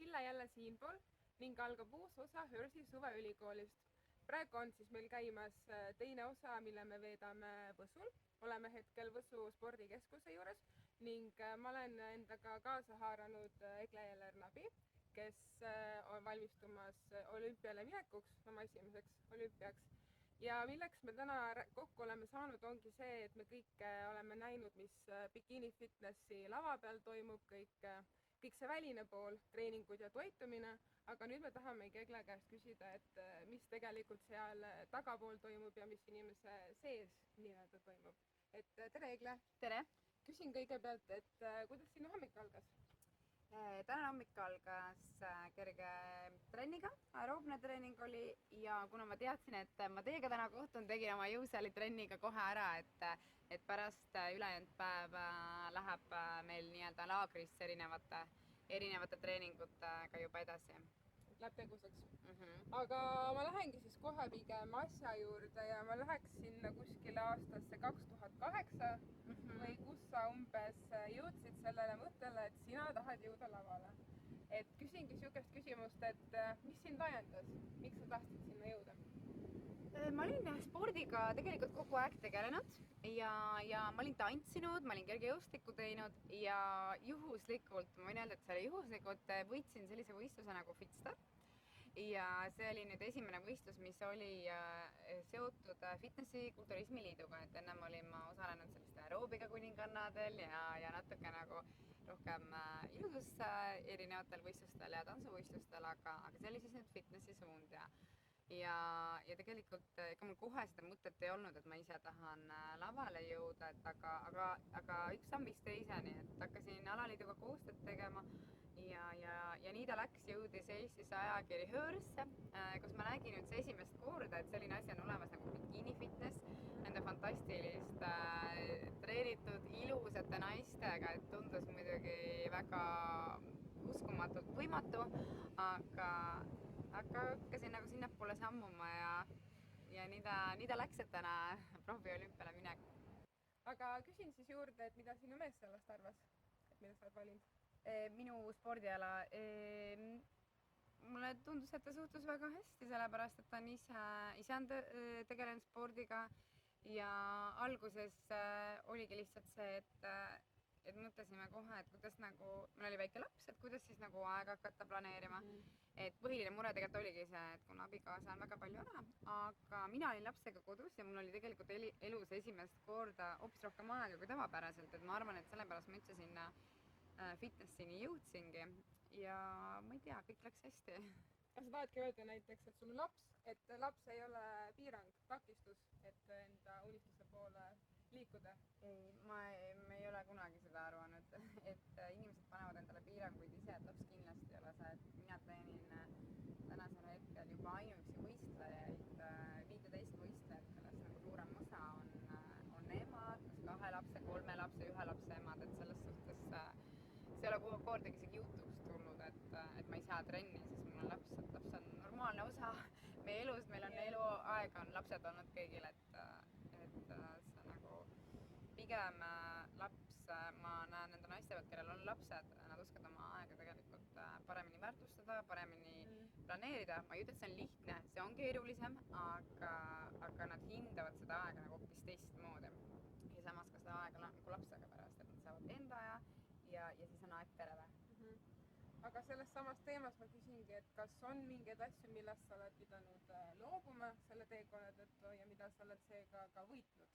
Pille jälle siinpool ning algab uus osa Hörsi suveülikoolist. Praegu on siis meil käimas teine osa, mille me veedame Võsul. Oleme hetkel Võsu spordikeskuse juures ning ma olen endaga kaasa haaranud Egle Jeller-Nabi, kes on valmistumas olümpiale minekuks, oma esimeseks olümpiaks. Ja milleks me täna kokku oleme saanud, ongi see, et me kõik oleme näinud, mis Bikini Fitnessi lava peal toimub, kõik see väline pool, treeningud ja toitumine, aga nüüd me tahamegi Egle käest küsida, et mis tegelikult seal tagapool toimub ja mis inimese sees nii-öelda toimub. Et tere, Egle! Tere! Küsin kõigepealt, et kuidas sinu hommik algas? Tänane hommik algas kerge trenniga, aeroobne treening oli ja kuna ma teadsin, et ma teiega täna kohtun, tegin oma jõusaali trenniga kohe ära, et pärast ülejäänud päev läheb meil nii-öelda laagrisse erinevate treeningutega juba edasi. Läheb tegusaks. Aga ma lähengi siis kohe pigem asja juurde ja ma läheks sinna kuskile aastasse 2008 või kus sa umbes jõudsid sellele mõttele, et sina tahad jõuda lavale. Et küsingi sihukest küsimust, et mis sind ajendas, miks sa tahtsid sinna jõuda? Ma olin spordiga tegelikult kogu aeg tegelenud ja ma olin tantsinud, ma olin kergejõustikku teinud ja juhuslikult, ma võin öelda, et selle juhuslikult võitsin sellise võistluse nagu Fitstar. Ja see oli nüüd esimene võistlus, mis oli seotud Fitnessi Kulturismi Liiduga, et ennem olin ma osalenud selliste aeroobika kuningannadel ja natuke nagu rohkem ilusus erinevatel võistlustel ja tantsuvõistlustel, aga see oli siis nüüd fitnessi suund ja tegelikult ega mul kohe seda mõtet ei olnud, et ma ise tahan lavale jõuda, et aga üks samm viis teiseni, et hakkasin alaliiduga koostööd tegema ja nii ta läks, jõudis Eestis ajakiri Hörsse, kus ma nägin nüüd see esimest korda, et selline asi on olemas nagu Bikini Fitness, nende fantastilist treenitud ilusate naistega, et tundus muidugi väga uskumatult võimatu, aga hakkasin nagu sinnapoole sammuma ja nii ta läks, et täna profiolümpiale minek. Aga küsin siis juurde, et mida sinu mees sellest arvas, et mida sa oled valinud? Minu spordiala, mulle tundus, et ta suhtus väga hästi, sellepärast, et ta on ise on tegelenud spordiga ja alguses oligi lihtsalt see, et mõtlesime kohe, et kuidas nagu, meil oli väike laps, et kuidas siis nagu aega hakata planeerima. Et põhiline mure tegelikult oligi see, et kuna abikaasa on väga palju ära, aga mina olin lapsega kodus ja mul oli tegelikult elus esimest korda hoopis rohkem aega kui tavapäraselt, et ma arvan, et sellepärast ma üldse sinna fitnessini jõudsingi ja ma ei tea, kõik läks hästi. Kas sa tahadki öelda näiteks, et sul on laps, et laps ei ole piirang, takistus, et enda unistuse poole liikuda? Ei, ma ei ole kunagi seda arvanud, et inimesed panevad endale piiranguid ise, et laps kindlasti ei ole see, et mina treenin tänasel hetkel juba ainuüksi võistlejaid, 15 võistlejat, kellest nagu suurem osa on emad, kas 2 lapse, 3 lapse, 1 lapse emad, et selles suhtes see ei ole kordagi isegi jutuks tulnud, et ma ei saa trenni, sest mul on laps, et laps on normaalne osa meie elust, meil on eluaega, on lapsed olnud kõigil, et see nagu pigem laps, ma näen nende naiste pealt, kellel on lapsed, nad oskavad oma aega tegelikult paremini väärtustada, paremini planeerida. Ma ei ütle, et see on lihtne, see on keerulisem, aga nad hindavad seda aega nagu hoopis teistmoodi. Ja samas ka seda aega nagu lapsega pärast, et nad saavad enda aja ja siis on aeg perele. Aga selles samas teemas ma küsingi, et kas on mingeid asju, millest sa oled pidanud loobuma selle teekonna tõttu ja mida sa oled seega ka võitnud?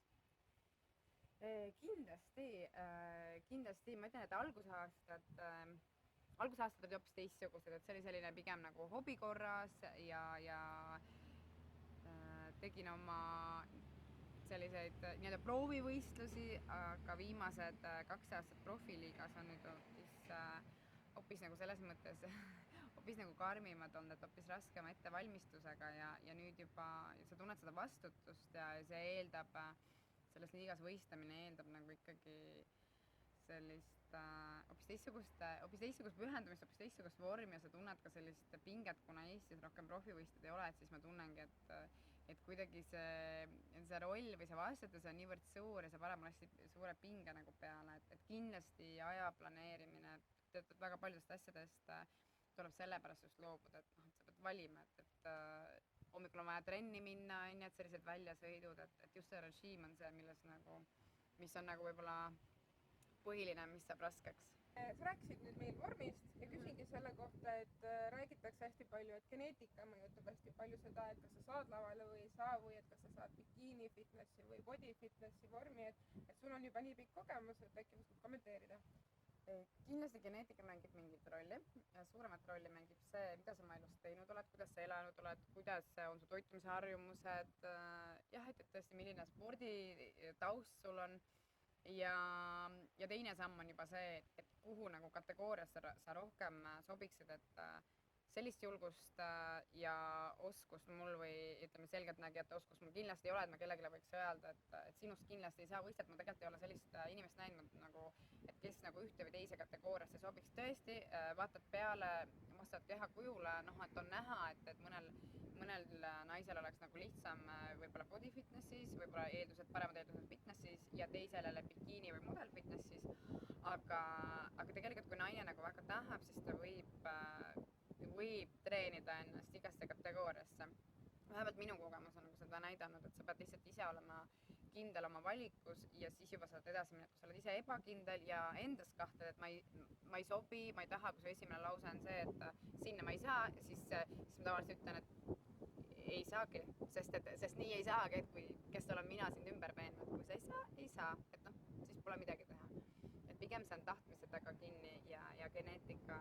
Kindlasti, ma ütlen, et algusaastad olid hoopis teistsugused, et see oli selline pigem nagu hobi korras ja tegin oma selliseid nii-öelda proovivõistlusi, aga viimased 2 aastat profiliigas on nüüd hoopis nagu selles mõttes hoopis nagu karmimad olnud, et hoopis raskema ettevalmistusega ja nüüd juba sa tunned seda vastutust ja see eeldab, selles liigas võistlemine eeldab nagu ikkagi sellist hoopis teistsugust pühendumist, hoopis teistsugust vormi ja sa tunned ka sellist pinget, kuna Eestis rohkem profivõistlejaid ei ole, et siis ma tunnengi, et kuidagi see roll või see vastutus on niivõrd suur ja see paneb hästi suure pinge nagu peale, et kindlasti aja planeerimine, väga paljudest asjadest tuleb sellepärast just loobuda, et noh, et sa pead valima, et hommikul on vaja trenni minna, on ju, et sellised väljasõidud, et just see režiim on see, mis on nagu võib-olla põhiline, mis saab raskeks. Sa rääkisid nüüd meil vormist ja küsingi selle kohta, et räägitakse hästi palju, et geneetika mõjutab hästi palju seda, et kas sa saad lavale või ei saa või et kas sa saad bikiini fitnessi või body fitnessi vormi, et sul on juba nii pikk kogemus, et äkki oskad kommenteerida? Kindlasti geneetika mängib mingit rolli. Suuremat rolli mängib see, mida sa oma elus teinud oled, kuidas sa elanud oled, kuidas on su toitumise harjumused, jah, et tõesti, milline sporditaust sul on. Ja teine samm on juba see, et kuhu nagu kategoorias sa rohkem sobiksid, et sellist julgust ja oskust mul või ütleme selgeltnägijate oskust mul kindlasti ei ole, et ma kellelegi võiks öelda, et sinust kindlasti ei saa võistelda, ma tegelikult ei ole sellist inimest näinud nagu, et kes nagu ühte või teise kategooriasse sobiks. Tõesti, vaatad peale vastavalt kehakujule, noh, et on näha, et mõnel naisel oleks nagu lihtsam võib-olla body fitnessis, võib-olla paremad eeldused fitnessis ja teisel jälle bikiini või model fitnessis, aga tegelikult kui naine nagu väga tahab, siis ta võib treenida ennast igasse kategooriasse. Vähemalt minu kogemus on nagu seda näidanud, et sa pead lihtsalt ise olema kindel oma valikus ja siis juba saad edasi minna, kui sa oled ise ebakindel ja endast kahtled, et ma ei sobi, ma ei taha, kui su esimene lause on see, et sinna ma ei saa, siis ma tavaliselt ütlen, et ei saagi, sest nii ei saagi, et kes olen mina sind ümber veennud, kui sa ei saa, et noh, siis pole midagi teha. Et pigem see on tahtmise taga kinni ja geneetika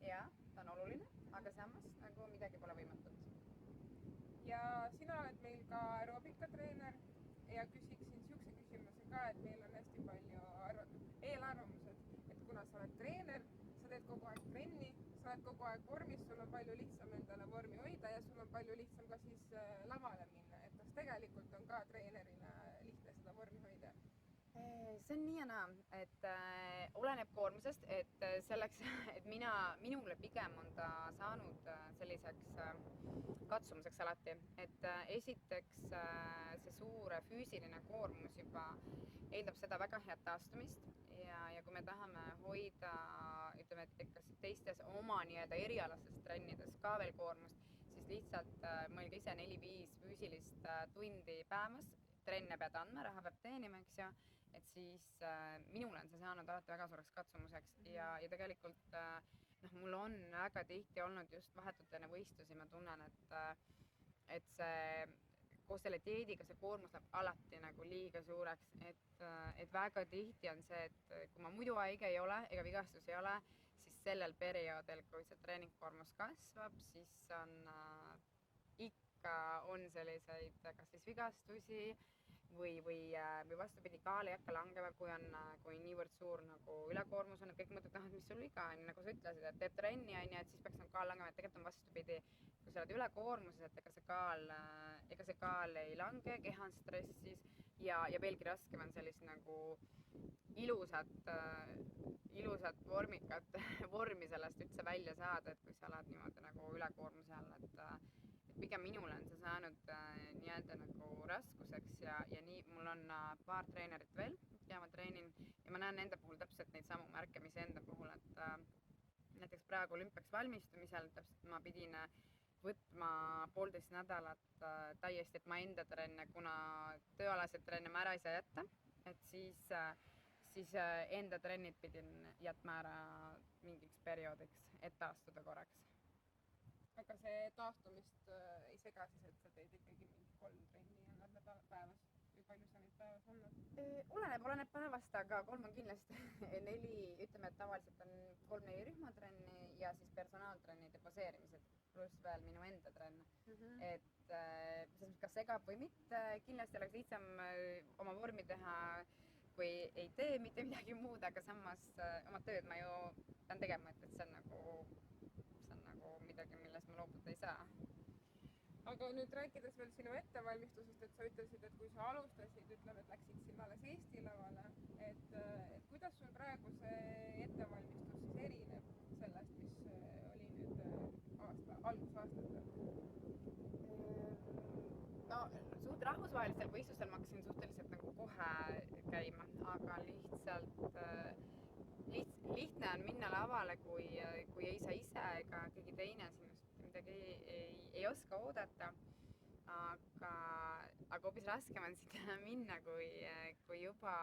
ja ta on oluline, aga samas nagu midagi pole võimatut. Ja sina oled meil ka aeroobikatreener ja küsiksin siukse küsimuse ka, et meil on hästi palju eelarvamused, et kuna sa oled treener, sa teed kogu aeg trenni, sa oled kogu aeg vormis, sul on palju lihtsam endale vormi hoida ja sul on palju lihtsam ka siis lavale minna, et kas tegelikult on ka treenerina lihtne seda vormi hoida? See on nii ja naa, et oleneb koormusest, et selleks, et minule pigem on ta saanud selliseks katsumuseks alati, et esiteks see suur füüsiline koormus juba eeldab seda väga head taastumist ja kui me tahame hoida, ütleme, et kas teistes oma nii-öelda erialastes trennides ka veel koormust, siis lihtsalt mõelge ise 4-5 füüsilist tundi päevas, trenne pead andma, raha peab teenima, eks ju, et siis minule on see saanud alati väga suureks katsumuseks ja tegelikult mul on väga tihti olnud just vahetult enne võistlusi, ma tunnen, et see koos selle dieediga see koormus läheb alati nagu liiga suureks, et väga tihti on see, et kui ma muidu haige ei ole ega vigastus ei ole, siis sellel perioodil, kui see treeningkoormus kasvab, siis ikka on selliseid kas siis vigastusi või vastupidi, kaal ei hakka langema, kui niivõrd suur nagu ülekoormus on, et kõik mõtled, et mis sul viga on, nagu sa ütlesid, et teed trenni, et siis peaks nagu kaal langema, et tegelikult on vastupidi, kui sa oled ülekoormuses, et ega see kaal ei lange, keha on stressis ja veelgi raskem on sellist nagu ilusat vormikat vormi sellest üldse välja saada, et kui sa oled niimoodi nagu ülekoormuse all, et pigem minule on see saanud nii-öelda nagu raskuseks ja nii mul on paar treenerit veel, ja ma treenin ja ma näen enda puhul täpselt neid samu märke, mis enda puhul, et näiteks praegu olümpiaks valmistumisel täpselt ma pidin võtma 1,5 nädalat täiesti, et ma enda trenne, kuna tööalaseid trenne ma ära ei saa jätta, et siis enda trennid pidin jätma ära mingiks perioodiks, et taastuda korraks. Aga see taastumist ei sega siis, et sa teed ikkagi mingi 3 trenni annad päevas või palju sa neid päevas annad? Oleneb päevast, aga 3 on kindlasti 4, ütleme, et tavaliselt on 3-4 rühmatrenni ja siis personaaltrennid ja poseerimised, pluss veel minu enda trenn. Et kas segab või mitte, kindlasti oleks lihtsam oma vormi teha, kui ei tee mitte midagi muud, aga samas oma tööd ma ju pean tegema, et see on nagu midagi, millest ma loobuda ei saa. Aga nüüd rääkides veel sinu ettevalmistusest, et sa ütlesid, et kui sa alustasid, ütleme, et läksid siin alles Eesti lavale, et kuidas sul praegu see ettevalmistus siis erineb sellest, mis oli nüüd algusaastatel? No, rahvusvahelistel võistlustel ma hakkasin suhteliselt nagu kohe käima, aga lihtsalt lihtne on minna lavale, kui ei sa ise ega keegi teine sinust midagi ei oska oodata. Aga hoopis raskem on sinna minna, kui juba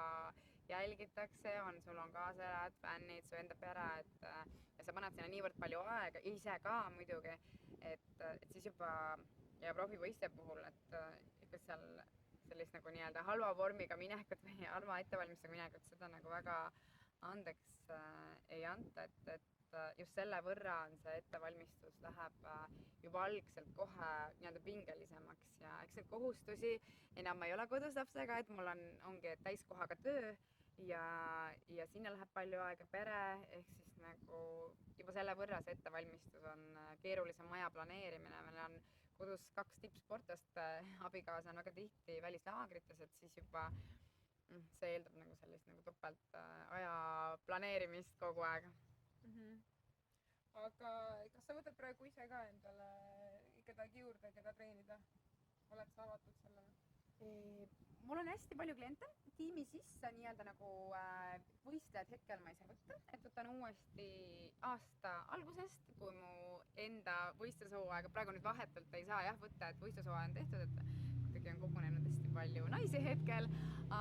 jälgitakse, sul on kaasajad, fännid, su enda pere, ja sa paned sinna niivõrd palju aega, ise ka muidugi, et siis juba ja profivõistleja puhul, et ikka seal sellist nagu nii-öelda halva vormiga minekut või halva ettevalmistusega minekut, seda nagu väga andeks ei anta, et just selle võrra on see ettevalmistus läheb juba algselt kohe nii-öelda pingelisemaks ja eks neid kohustusi enam ei ole kodus lapsega, et mul ongi täiskohaga töö ja sinna läheb palju aega pere, ehk siis nagu juba selle võrra see ettevalmistus on keerulisem aja planeerimine, meil on kodus 2 tippsportlast, abikaasa on väga tihti välislaagrites, et siis juba see eeldab nagu sellist nagu topelt aja planeerimist kogu aeg. Aga kas sa võtad praegu ise ka endale kedagi juurde, keda treenida? Oled sa avatud sellele? Mul on hästi palju kliente tiimi sisse, nii-öelda nagu võistlejad hetkel ma ei saa võtta, et võtan uuesti aasta algusest, kui mu enda võistlushooaega, praegu nüüd vahetult ei saa jah võtta, et võistlushooaeg on tehtud, et kuidagi on kogunenud hästi palju naisi hetkel,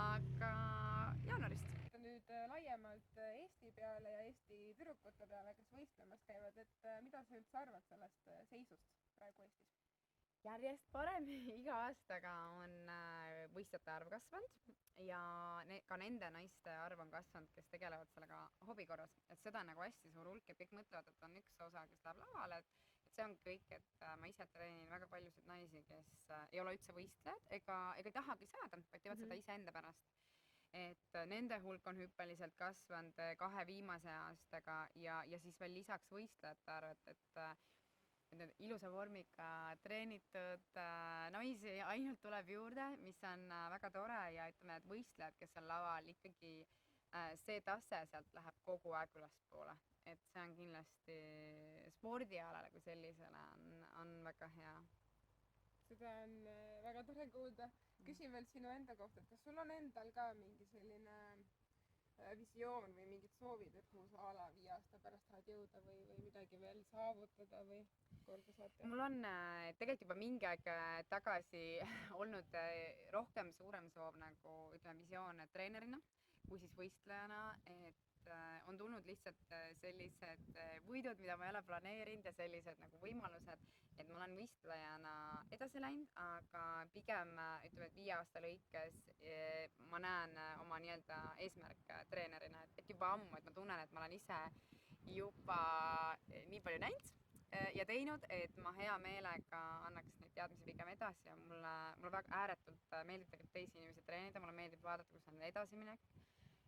aga jaanuarist. Nüüd laiemalt Eesti peale ja Eesti tüdrukute peale, kes võistlemas käivad, et mida sa üldse arvad sellest seisust praegu Eestis? Järjest parem, iga aastaga on võistlejate arv kasvanud ja ka nende naiste arv on kasvanud, kes tegelevad sellega hobi korras, et seda on nagu hästi suur hulk ja kõik mõtlevad, et on üks osa, kes läheb lavale, et see on kõik, et ma ise treenin väga paljusid naisi, kes ei ole üldse võistlejad ega tahagi saada, vaid teevad seda iseenda pärast. Et nende hulk on hüppeliselt kasvanud 2 viimase aastaga ja siis veel lisaks võistlejate arv, et ilusa vormiga treenitud naisi ainult tuleb juurde, mis on väga tore ja ütleme, et võistlejad, kes on laval, ikkagi see tase sealt läheb kogu aeg ülespoole. Et see on kindlasti spordialale kui sellisele on väga hea. Seda on väga tore kuulda. Küsin veel sinu enda kohta, et kas sul on endal ka mingi selline visioon või mingid soovid, et kuhu sa 5 aasta pärast tahad jõuda või midagi veel saavutada või korda saate? Mul on tegelikult juba mingi aeg tagasi olnud rohkem suurem soov nagu ütleme visioon treenerina kui siis võistlejana, et on tulnud lihtsalt sellised võidud, mida ma ei ole planeerinud ja sellised nagu võimalused, et ma olen võistlejana edasi läinud, aga pigem ütleme, et 5 aasta lõikes ma näen oma nii-öelda eesmärk treenerina, et juba ammu, et ma tunnen, et ma olen ise juba nii palju näinud ja teinud, et ma hea meelega annaks neid teadmisi pigem edasi ja mulle väga ääretult meeldib tegelikult teisi inimesi treenida, mulle meeldib vaadata, kus on edasiminek.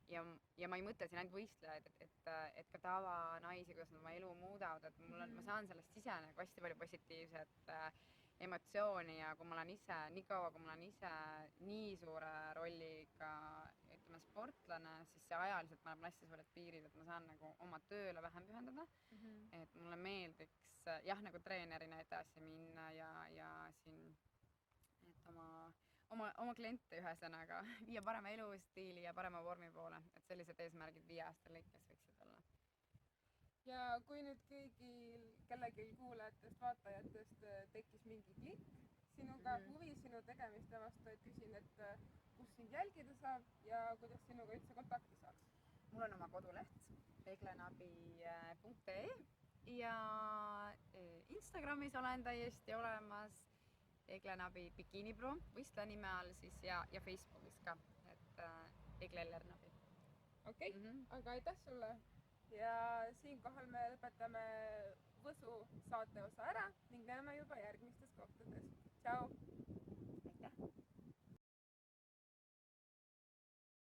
Ja ma ei mõtle siin ainult võistlejaid, et ka tavanaisi, kuidas nad oma elu muudavad, et ma saan sellest ise nagu hästi palju positiivset emotsiooni ja kui ma olen ise, nii kaua kui ma olen ise nii suure rolliga ütleme sportlane, siis see ajaliselt ma olen hästi suured piirid, et ma saan nagu oma tööle vähem pühendada, et mulle meeldiks jah, nagu treenerina edasi minna ja siin, et oma kliente ühesõnaga viia parema elustiili ja parema vormi poole, et sellised eesmärgid 5 aasta lõikes võiksid olla. Ja kui nüüd kellelgi kuulajatest, vaatajatest tekkis mingi klikk sinuga, huvi sinu tegemiste vastu, et küsin, et kus sind jälgida saab ja kuidas sinuga üldse kontakti saaks? Mul on oma koduleht eglenabi.ee ja Instagramis olen täiesti olemas Eglenabi Bikini Pro võistleja nime all siis ja Facebookis ka, et Egle Ellernabi. Okei, aga aitäh sulle ja siinkohal me lõpetame Võsu saate osa ära ning näeme